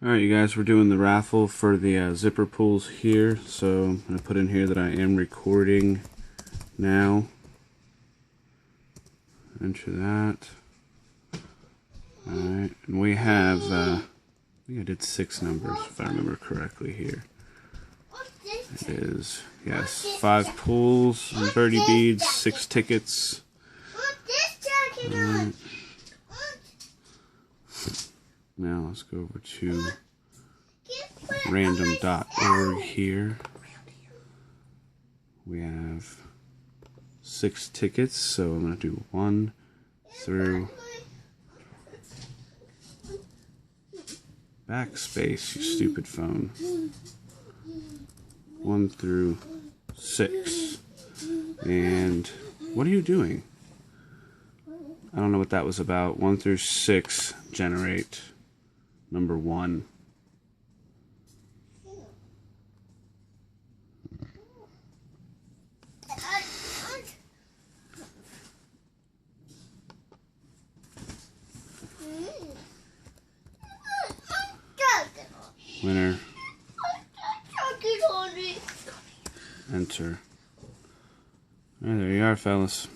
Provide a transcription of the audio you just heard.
Alright, you guys, we're doing the raffle for the zipper pulls here. So I'm going to put in here that I am recording now. Enter that. Alright, and we have, I think I did 6 numbers if I remember correctly here. It is, yes, 5 pulls, and birdie beads, 6 tickets. Right. Now let's go over to random.org here. We have 6 tickets, so I'm going to do 1 through backspace, you stupid phone. 1 through 6. And what are you doing? I don't know what that was about. 1 through 6 generate number 1. Winner. Enter. There you are, fellas.